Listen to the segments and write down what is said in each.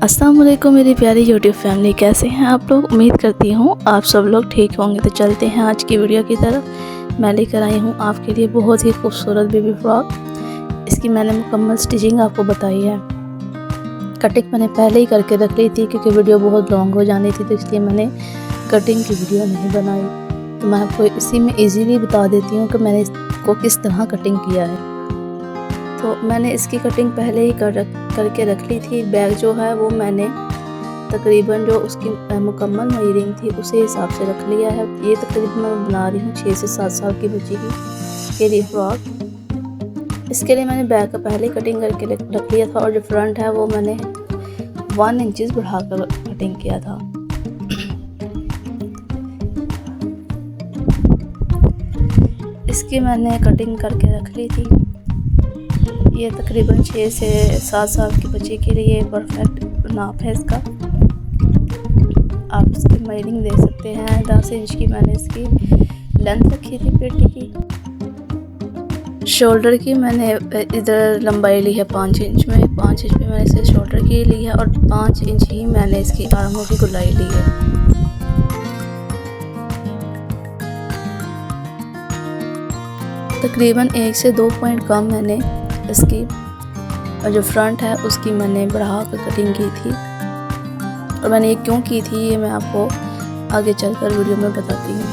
अस्सलाम वालेकुम मेरी प्यारी यूट्यूब फैमिली, कैसे हैं आप लोग। उम्मीद करती हूँ आप सब लोग ठीक होंगे। तो चलते हैं आज की वीडियो की तरफ। मैं लेकर आई हूँ आपके लिए बहुत ही खूबसूरत बेबी फ्रॉक। इसकी मैंने मुकम्मल स्टिचिंग आपको बताई है। कटिंग मैंने पहले ही करके रख ली थी क्योंकि वीडियो बहुत लॉन्ग हो जानी थी, तो इसलिए मैंने कटिंग की वीडियो नहीं बनाई। तो मैं आपको इसी में ईजीली बता देती हूँ कि मैंने इसको किस तरह कटिंग किया है। तो मैंने इसकी कटिंग पहले ही करके रख ली थी। बैग जो है वो मैंने तकरीबन जो उसकी मुकम्मल मेजरिंग थी उसी हिसाब से रख लिया है। ये तकरीबन मैं बना रही हूँ 6 से 7 साल की बच्ची के लिए फ्रॉक। इसके लिए मैंने बैग का पहले कटिंग करके रख लिया था और जो फ्रंट है वो मैंने 1 इंच बढ़ाकर कटिंग किया था। इसकी मैंने कटिंग करके रख ली थी। ये तकरीबन 6 से 7 साल की बच्ची के लिए परफेक्ट नाप है इसका। आप इसकी मेजरिंग दे सकते हैं। 10 इंच की मैंने इसकी लेंथ रखी थी पेटी की। शोल्डर की मैंने इधर लंबाई ली है 5 इंच में। 5 इंच में मैंने इसे शोल्डर की ली है और 5 इंच ही मैंने इसकी आर्मों की गोलाई ली है। तकरीबन 1 से 2 पॉइंट कम मैंने इसकी और जो फ्रंट है उसकी मैंने बढ़ा कर कटिंग की थी। और मैंने ये क्यों की थी ये मैं आपको आगे चलकर वीडियो में बताती हूँ।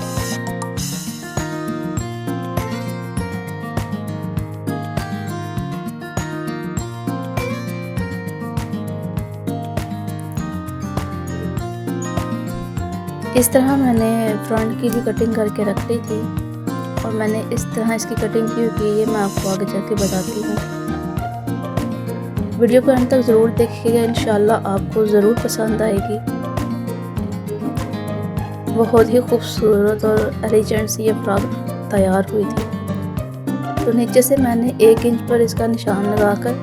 इस तरह मैंने फ्रंट की भी कटिंग करके रख ली थी और मैंने इस तरह इसकी कटिंग क्यों की ये मैं आपको आगे चल के बताती हूँ। वीडियो को अंत तक ज़रूर देखिएगा, इंशाल्लाह आपको ज़रूर पसंद आएगी। बहुत ही खूबसूरत और एलिजेंट सी ये फ्रॉक तैयार हुई थी। तो नीचे से मैंने 1 इंच पर इसका निशान लगाकर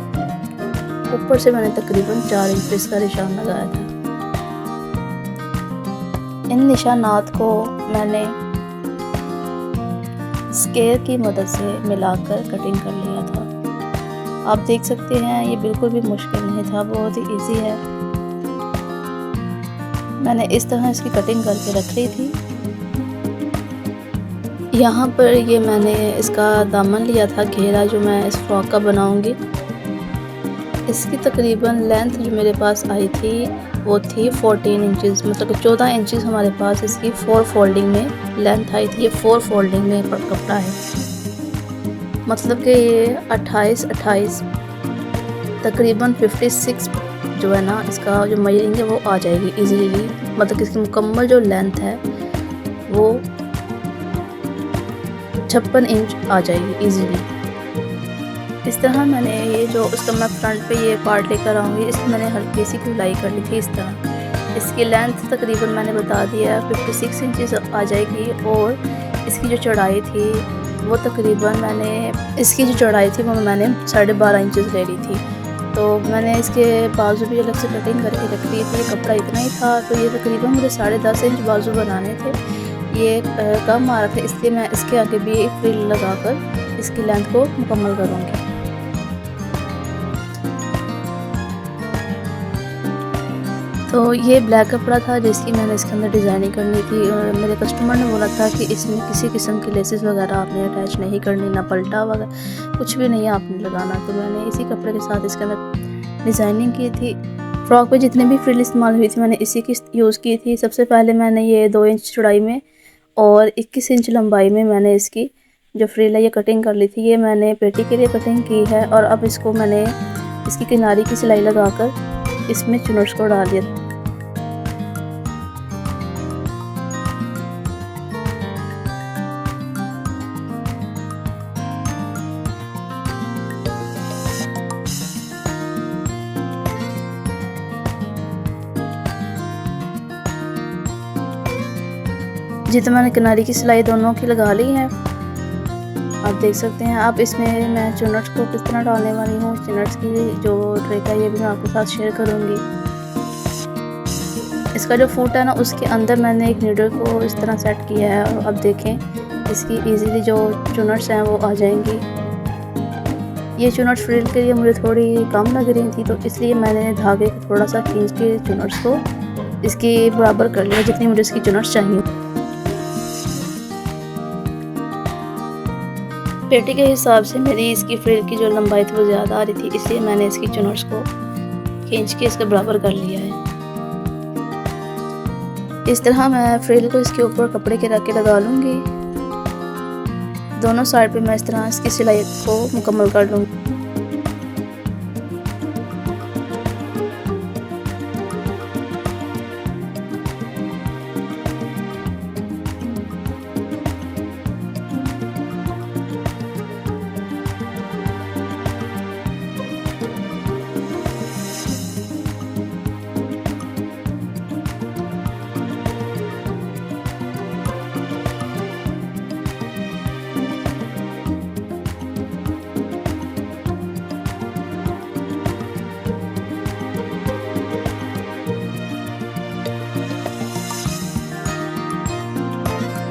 ऊपर से मैंने तकरीबन 4 इंच पर इसका निशान लगाया था। इन निशानात को मैंने स्केल की मदद से मिलाकर कटिंग कर लिया था। आप देख सकते हैं ये बिल्कुल भी मुश्किल नहीं था, बहुत ही इजी है। मैंने इस तरह इसकी कटिंग करके रख ली थी। यहाँ पर ये मैंने इसका दामन लिया था घेरा जो मैं इस फ्रॉक का बनाऊंगी। इसकी तकरीबन लेंथ जो मेरे पास आई थी वो थी 14 इंचेस, मतलब 14 इंचेस हमारे पास इसकी 4 फोल्डिंग में लेंथ आई थी। ये 4 फोल्डिंग में कपड़ा है, मतलब कि ये 28 तकरीबन 56 जो है ना इसका जो मेजरिंग है वो आ जाएगी इजीली। मतलब कि इसकी मुकम्मल जो लेंथ है वो 56 इंच आ जाएगी इजीली। इस तरह मैंने ये जो उसका मैं फ्रंट पे ये पार्ट लेकर आऊँगी, इसमें मैंने हल्की सी गोलाई कर ली थी इस तरह। इसकी लेंथ तकरीबन मैंने बता दिया 56 इंचेस आ जाएगी। और इसकी जो चौड़ाई थी वो तकरीबन इसकी जो चौड़ाई थी वो मैंने 12.5 इंचेस ले ली थी। तो मैंने इसके बाजू भी अलग से कटिंग करके रख ली थी। कपड़ा इतना ही था तो ये तकरीबन मुझे 10.5 इंच बाजू बनाने थे। ये कम आ रहा था इसलिए मैं इसके आगे भी एक फ्रिल लगाकर इसकी लेंथ को मुकम्मल करूँगी। तो ये ब्लैक कपड़ा था जिसकी मैंने इसके अंदर डिज़ाइनिंग करनी थी। और मेरे कस्टमर ने बोला था कि इसमें किसी किस्म की लेसेस वगैरह आपने अटैच नहीं करनी, ना पल्टा वगैरह कुछ भी नहीं आपने लगाना। तो मैंने इसी कपड़े के साथ इसके अंदर डिज़ाइनिंग की थी। फ्रॉक पे जितने भी फ्रिल इस्तेमाल हुई थी मैंने इसी की यूज़ की थी। सबसे पहले मैंने ये 2 इंच चौड़ाई में और 21 इंच लंबाई में मैंने इसकी जो फ्रिल है ये कटिंग कर ली थी। ये मैंने पेटी के लिए कटिंग की है और अब इसको मैंने इसकी किनारी की सिलाई लगाकर इसमें चुनट्स को डाल दिया। जितना मैंने किनारी की सिलाई दोनों की लगा ली है आप देख सकते हैं। अब इसमें मैं चुनट्स को किस तरह डालने वाली हूँ, चुनट्स की जो ट्रिक है ये भी मैं आपके साथ शेयर करूँगी। इसका जो फुट है ना उसके अंदर मैंने एक नीडल को इस तरह सेट किया है। और अब देखें इसकी इजीली जो चुनट्स हैं वो आ जाएंगी। ये चुनट्स फ्रिल के लिए मुझे थोड़ी कम लग रही थी, तो इसलिए मैंने धागे को थोड़ा सा खींच के चुनट्स को इसके बराबर कर लिया जितनी मुझे इसकी चुनट्स चाहिए। पेटी के हिसाब से मेरी इसकी फ्रिल की जो लंबाई थी वो ज़्यादा आ रही थी, इसलिए मैंने इसकी चुनट्स को खींच के इसके बराबर कर लिया है। इस तरह मैं फ्रिल को इसके ऊपर कपड़े के रख के लगा लूँगी। दोनों साइड पे मैं इस तरह इसकी सिलाई को मुकम्मल कर लूँगी।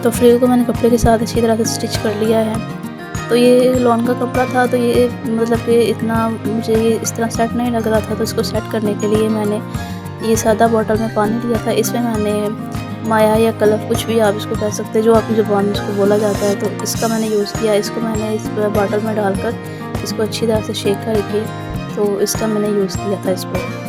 तो फ्रिल को मैंने कपड़े के साथ अच्छी तरह से स्टिच कर लिया है। तो ये लॉन का कपड़ा था, तो ये मतलब कि इतना मुझे ये इस तरह सेट नहीं लग रहा था, तो इसको सेट करने के लिए मैंने ये सादा बॉटल में पानी लिया था। इसमें मैंने माया या कलफ, कुछ भी आप इसको कह सकते हैं, जो आपकी ज़ुबान में इसको बोला जाता है, तो इसका मैंने यूज़ किया। इसको मैंने इस बॉटल में डालकर इसको अच्छी तरह से शेक करके, तो इसका मैंने यूज़ किया था इस पर।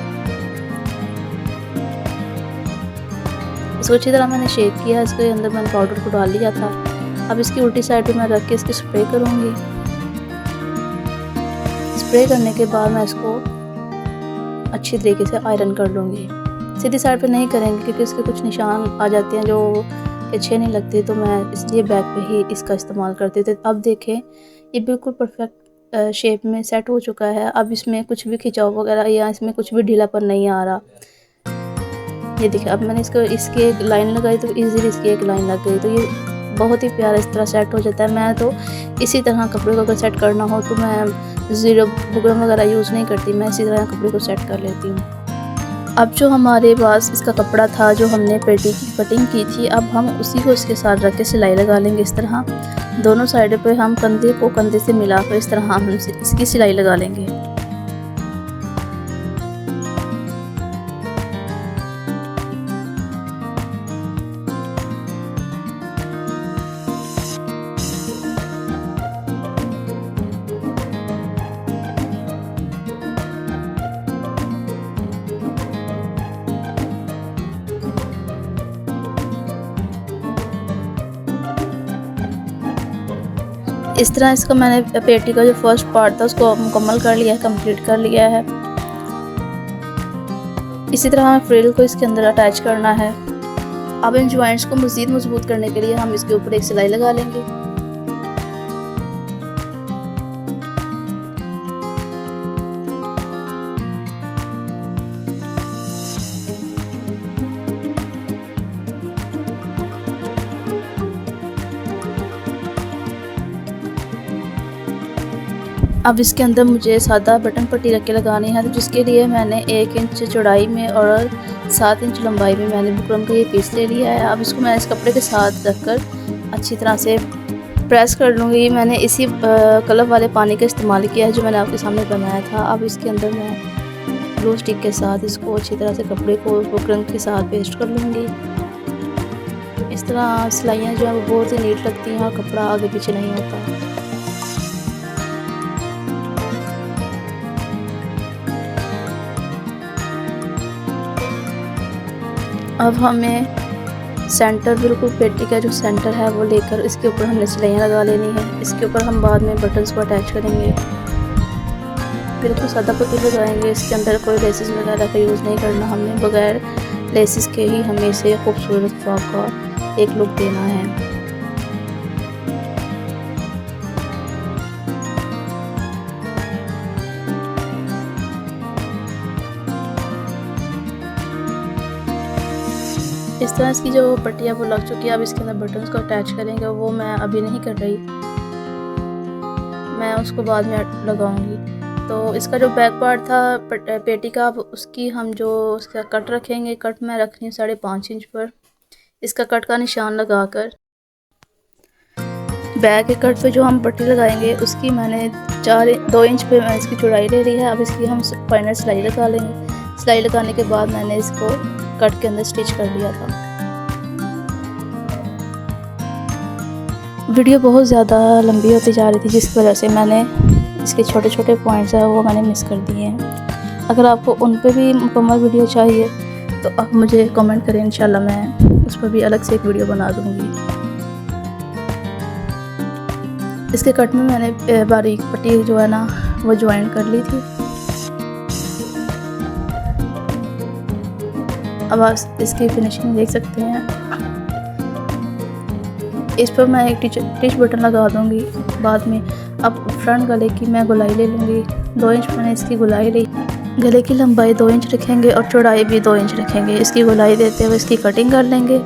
इसको अच्छी तरह मैंने शेक किया, इसके अंदर मैंने पाउडर को डाल लिया था। अब इसकी उल्टी साइड पे मैं रख के इसकी स्प्रे करूँगी। स्प्रे करने के बाद मैं इसको अच्छी तरीके से आयरन कर लूँगी। सीधी साइड पे नहीं करेंगे क्योंकि इसके कुछ निशान आ जाते हैं जो अच्छे नहीं लगते, तो मैं इसलिए बैक पे ही इसका इस्तेमाल करती थी। अब देखें ये बिल्कुल परफेक्ट शेप में सेट हो चुका है। अब इसमें कुछ भी खिंचाव वगैरह या इसमें कुछ भी ढीलापन नहीं आ रहा। ये देखिए, अब मैंने इसकी एक लाइन लगाई तो इजीली इसकी एक लाइन लग गई, तो ये बहुत ही प्यारा इस तरह सेट हो जाता है। मैं तो इसी तरह कपड़े को अगर सेट करना हो तो मैं ज़ीरो बुकरम वगैरह यूज़ नहीं करती, मैं इसी तरह कपड़े को सेट कर लेती हूँ। अब जो हमारे पास इसका कपड़ा था जो हमने पेटी की कटिंग की थी, अब हम उसी को इसके साथ रख के सिलाई लगा लेंगे। इस तरह दोनों साइड पे हम कंधे को कंधे से मिलाकर इस तरह हम इसकी सिलाई लगा लेंगे। इस तरह इसका मैंने पेटी का जो फर्स्ट पार्ट था उसको मुकम्मल कर लिया है, कंप्लीट कर लिया है। इसी तरह हमें फ्रिल को इसके अंदर अटैच करना है। अब इन जॉइंट्स को मज़ीद मजबूत करने के लिए हम इसके ऊपर एक सिलाई लगा लेंगे। अब इसके अंदर मुझे सादा बटन पट्टी रख के लगानी है, तो जिसके लिए मैंने 1 इंच चौड़ाई में और 7 इंच लंबाई में मैंने बुकरम का ये पीस ले लिया है। अब इसको मैं इस कपड़े के साथ रखकर अच्छी तरह से प्रेस कर लूँगी। मैंने इसी कलर वाले पानी का इस्तेमाल किया है जो मैंने आपके सामने बनाया था। अब इसके अंदर मैं ग्लू स्टिक के साथ इसको अच्छी तरह से कपड़े को बुकरम के साथ पेस्ट कर लूँगी। इस तरह सिलाइयाँ जो है वो बहुत ही नीट लगती हैं और कपड़ा आगे पीछे नहीं होता। अब हमें सेंटर, बिल्कुल पेटी का जो सेंटर है वो लेकर इसके ऊपर हमने सिलाइयाँ लगा लेनी है। इसके ऊपर हम बाद में बटन्स को अटैच करेंगे। बिल्कुल सादा पट्टी लगाएंगे, इसके अंदर कोई लेसेस वगैरह का यूज़ नहीं करना हमने। बगैर लेसेस के ही हमें इसे खूबसूरत फ्रॉक का एक लुक देना है। इस तरह इसकी जो पट्टियाँ वो लग चुकी है। अब इसके अंदर बटन्स को अटैच करेंगे, वो मैं अभी नहीं कर रही, मैं उसको बाद में लगाऊंगी। तो इसका जो बैक पार्ट था पेटी का, उसकी हम जो उसका कट रखेंगे, कट मैं रख रही हूँ 5.5 इंच पर। इसका कट का निशान लगाकर बैक के कट पे जो हम पट्टी लगाएंगे उसकी मैंने 2 इंच पे मैं इसकी चौड़ाई ले ली है। अब इसकी हम फाइनल सिलाई लगा लेंगे। सिलाई लगाने के बाद मैंने इसको कट के अंदर स्टिच कर लिया था। वीडियो बहुत ज़्यादा लंबी होती जा रही थी, जिस वजह से मैंने इसके छोटे छोटे पॉइंट्स हैं वो मैंने मिस कर दिए हैं। अगर आपको उन पे भी मुकम्मल वीडियो चाहिए तो आप मुझे कमेंट करें, इंशाल्लाह मैं उस पर भी अलग से एक वीडियो बना दूँगी। इसके कट में मैंने बारीक पट्टी जो है ना वो ज्वाइन कर ली थी। अब आप इसकी फिनिशिंग देख सकते हैं। इस पर मैं एक टिच बटन लगा दूंगी बाद में। अब फ्रंट गले की मैं गोलाई ले लूँगी। 2 इंच मैंने इसकी गोलाई ली। गले की लंबाई 2 इंच रखेंगे और चौड़ाई भी 2 इंच रखेंगे। इसकी गोलाई देते हुए इसकी कटिंग कर लेंगे।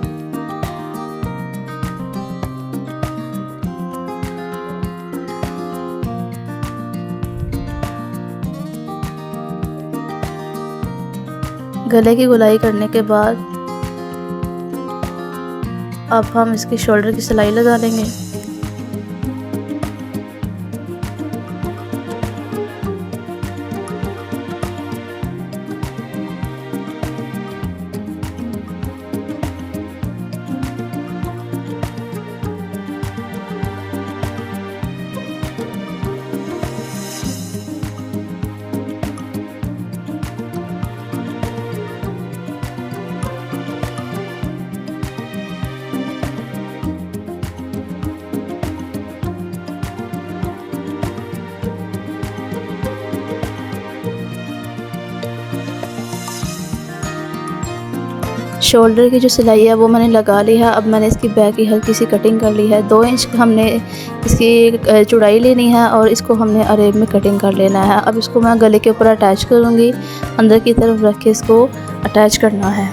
गले की गोलाई करने के बाद अब हम इसकी शोल्डर की सिलाई लगा लेंगे। शोल्डर की जो सिलाई है वो मैंने लगा ली है। अब मैंने इसकी बैक की हल्की सी कटिंग कर ली है। 2 इंच हमने इसकी चौड़ाई लेनी है और इसको हमने अरेब में कटिंग कर लेना है। अब इसको मैं गले के ऊपर अटैच करूँगी। अंदर की तरफ रख के इसको अटैच करना है।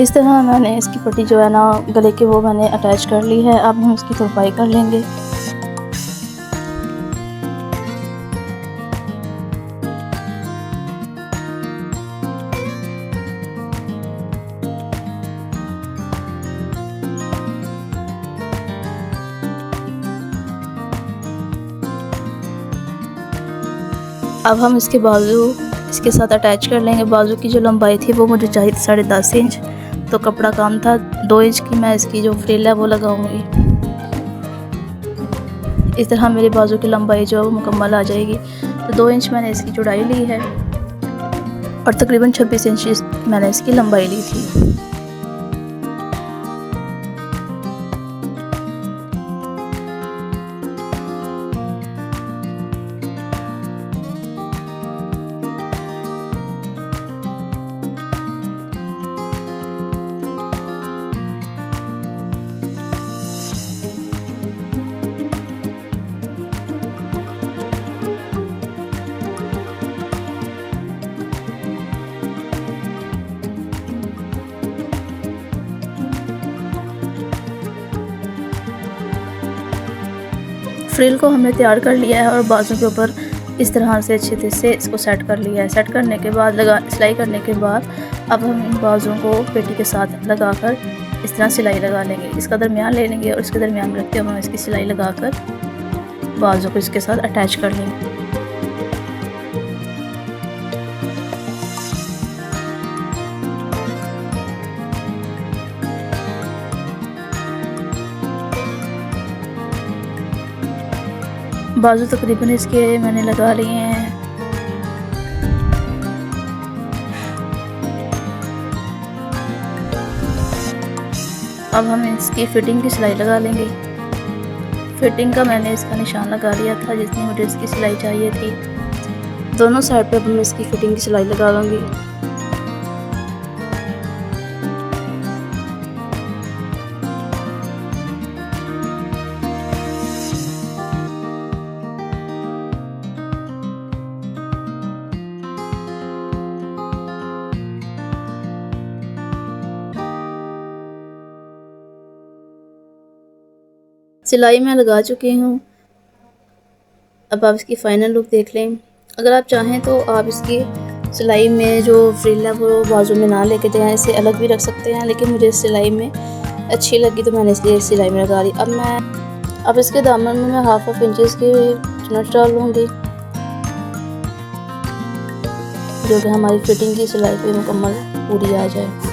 इस तरह मैंने इसकी पट्टी जो है ना गले की वो मैंने अटैच कर ली है। अब हम इसकी तुरपाई कर लेंगे। अब हम इसके बाजू इसके साथ अटैच कर लेंगे। बाजू की जो लंबाई थी वो मुझे चाहिए 10.5 इंच, तो कपड़ा काम था। 2 इंच की मैं इसकी जो फ्रिल है वो लगाऊंगी। इस तरह मेरे बाजू की लंबाई जो मुकम्मल आ जाएगी। तो 2 इंच मैंने इसकी चौड़ाई ली है और तकरीबन 26 इंच मैंने इसकी लंबाई ली थी। फ्रिल को हमने तैयार कर लिया है और बाजू के ऊपर इस तरह से अच्छे से इसको सेट कर लिया है। सेट करने के बाद सिलाई करने के बाद अब हम इन बाजुओं को पेटी के साथ लगाकर इस तरह सिलाई लगा लेंगे। इसका दरमियान ले लेंगे और इसके दरमियान रखते हुए हम इसकी सिलाई लगाकर बाजू को इसके साथ अटैच कर लेंगे। बाजू तकरीबन इसके मैंने लगा लिए हैं। अब हम इसकी फ़िटिंग की सिलाई लगा लेंगे। फ़िटिंग का मैंने इसका निशान लगा लिया था जितनी मुझे इसकी सिलाई चाहिए थी। दोनों साइड पे अब मैं इसकी फ़िटिंग की सिलाई लगा लूँगी। सिलाई मैं लगा चुकी हूँ। अब आप इसकी फ़ाइनल लुक देख लें। अगर आप चाहें तो आप इसकी सिलाई में जो फ्रिल है वो बाजू में ना लेके जाएं, इसे अलग भी रख सकते हैं, लेकिन मुझे इस सिलाई में अच्छी लगी तो मैंने इसलिए सिलाई में लगा ली। अब इसके दामन में मैं 1/2 इंच की चुनट डाल लूँगी जो कि हमारी फ़िटिंग की सिलाई पे मुकम्मल पूरी आ जाए।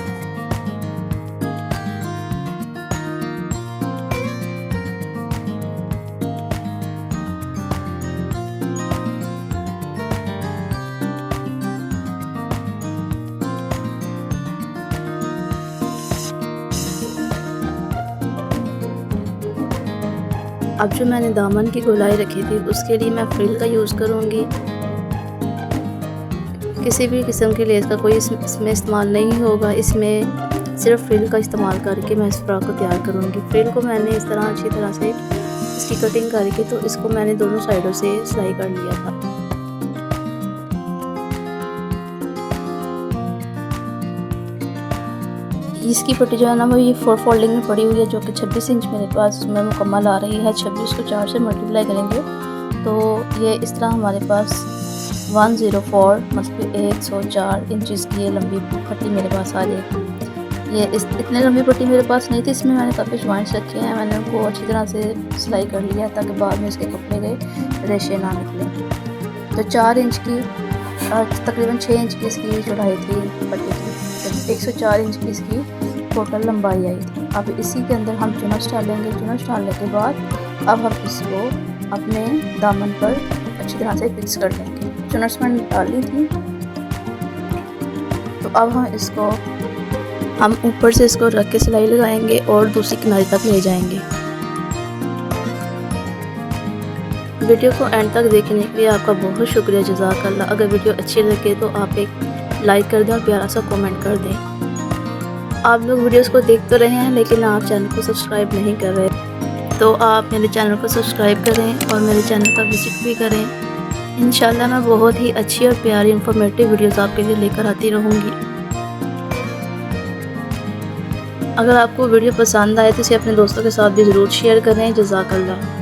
अब जो मैंने दामन की गोलाई रखी थी उसके लिए मैं फ्रिल का यूज़ करूँगी। किसी भी किस्म की लेस का कोई इसमें इस्तेमाल नहीं होगा, इसमें सिर्फ फ्रिल का इस्तेमाल करके मैं इस फ्रॉक को तैयार करूँगी। फ्रिल को मैंने इस तरह अच्छी तरह से इसकी कटिंग करके तो इसको मैंने दोनों साइडों से सिलाई कर लिया था। इसकी पट्टी जो है ना वो ये 4 फोल्डिंग में पड़ी हुई है जो कि 26 इंच मेरे पास में मुकम्मल आ रही है। 26 को 4 से मल्टीप्लाई करेंगे तो ये इस तरह हमारे पास 104 मतलब 104 इंचज़ की ये लंबी पट्टी मेरे पास आ जाएगी। ये इतनी लंबी पट्टी मेरे पास नहीं थी, इसमें मैंने काफ़ी जॉइंट्स रखे हैं, मैंने उनको अच्छी तरह से सिलाई कर लिया ताकि बाद में इसके कपड़े के रेशे ना निकलें। तो 4 इंच की तकरीबन 6 इंच की इसकी चौड़ाई थी पट्टी की, 104 इंच की इसकी टोटल लंबाई आई थी। अब इसी के अंदर हम चुनच डालेंगे। चुनच डालने के बाद अब हम इसको अपने दामन पर अच्छी तरह से फिक्स कर देंगे। चुनच मैंने डाली थी तो अब हम ऊपर से इसको रख के सिलाई लगाएंगे और दूसरी किनारे तक ले जाएंगे। वीडियो को एंड तक देखने के लिए आपका बहुत शुक्रिया, जज़ाकल्लाह। अगर वीडियो अच्छी लगे तो आप एक लाइक कर दें और प्यारा सा कमेंट कर दें। आप लोग वीडियोस को देख तो रहे हैं लेकिन आप चैनल को सब्सक्राइब नहीं कर रहे, तो आप मेरे चैनल को सब्सक्राइब करें और मेरे चैनल का विजिट भी करें। इंशाल्लाह मैं बहुत ही अच्छी और प्यारी इंफॉर्मेटिव वीडियोस आपके लिए लेकर आती रहूँगी। अगर आपको वीडियो पसंद आए तो इसे अपने दोस्तों के साथ भी ज़रूर शेयर करें। जज़ाकल्लाह।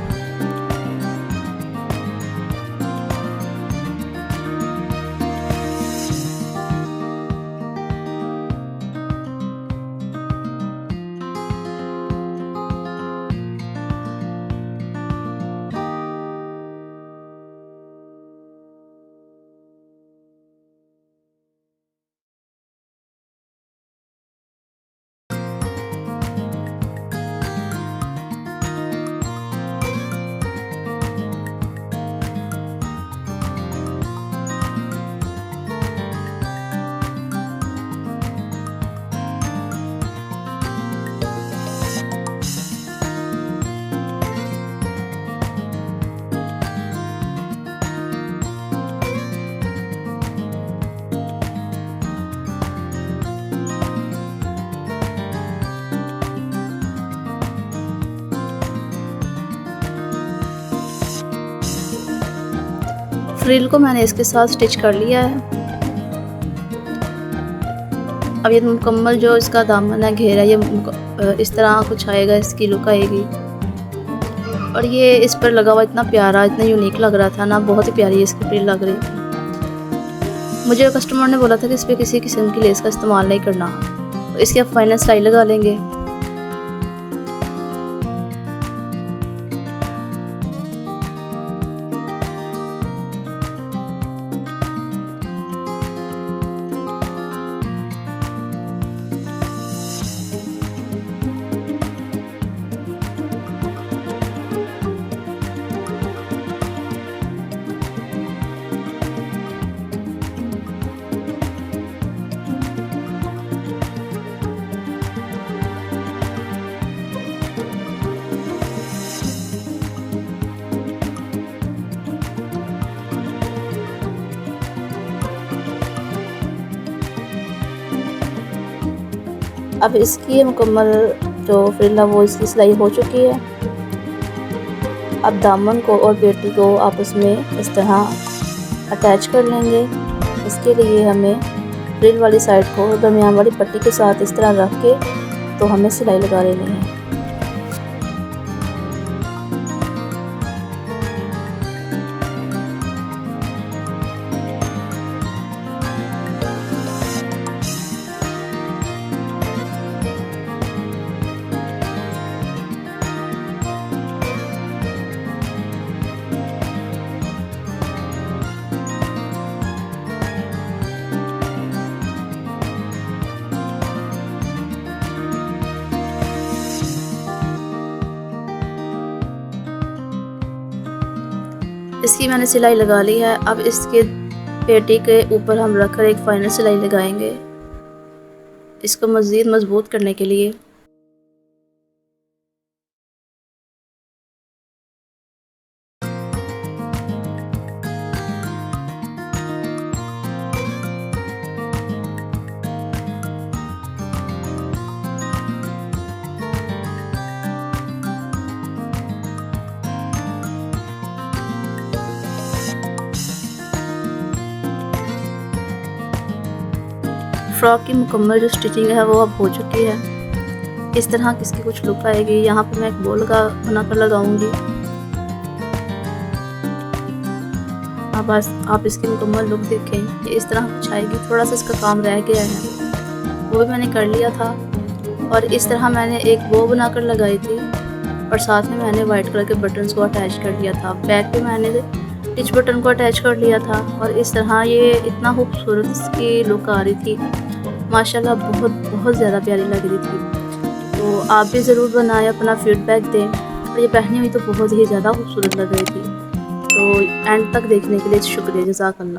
फ्रिल को मैंने इसके साथ स्टिच कर लिया है। अब ये मुकम्मल जो इसका दामन है, घेरा, ये इस तरह कुछ आएगा, इसकी लुक आएगी। और ये इस पर लगा हुआ इतना प्यारा, इतना यूनिक लग रहा था ना, बहुत ही प्यारी इसकी फ्रिल लग रही थी। मुझे कस्टमर ने बोला था कि इस पर किसी किस्म की लेस का इस्तेमाल नहीं करना, तो इसकी अब फाइनल सिलाई लगा लेंगे। अब इसकी मुकम्मल जो फ्रिल है वो इसकी सिलाई हो चुकी है। अब दामन को और पेटी को आपस में इस तरह अटैच कर लेंगे। इसके लिए हमें फ्रिल वाली साइड को दरमियान वाली पट्टी के साथ इस तरह रख के तो हमें सिलाई लगा लेनी है। इसकी मैंने सिलाई लगा ली है। अब इसके पेटी के ऊपर हम रखकर एक फाइनल सिलाई लगाएंगे इसको मज़ीद मजबूत करने के लिए। फ्रॉक की मुकम्मल जो स्टिचिंग है वो अब हो चुकी है। इस तरह किसकी कुछ लुक आएगी। यहाँ पे मैं एक बॉल का बनाकर लगाऊंगी। अब आप इसकी मुकम्मल लुक देखें, इस तरह कुछ आएगी। थोड़ा सा इसका काम रह गया है, वो भी मैंने कर लिया था। और इस तरह मैंने एक बो बनाकर लगाई थी और साथ में मैंने वाइट कलर के बटन्स को अटैच कर लिया था। बैक पे मैंने टिच बटन को अटैच कर लिया था और इस तरह ये इतना खूबसूरत इसकी लुक आ रही थी, माशाल्लाह बहुत ज़्यादा प्यारी लग रही थी। तो आप भी ज़रूर बनाएं, अपना फीडबैक दें। और ये पहनी हुई तो बहुत ही ज़्यादा खूबसूरत लग रही थी। तो एंड तक देखने के लिए शुक्रिया, जज़ाकल्लाह।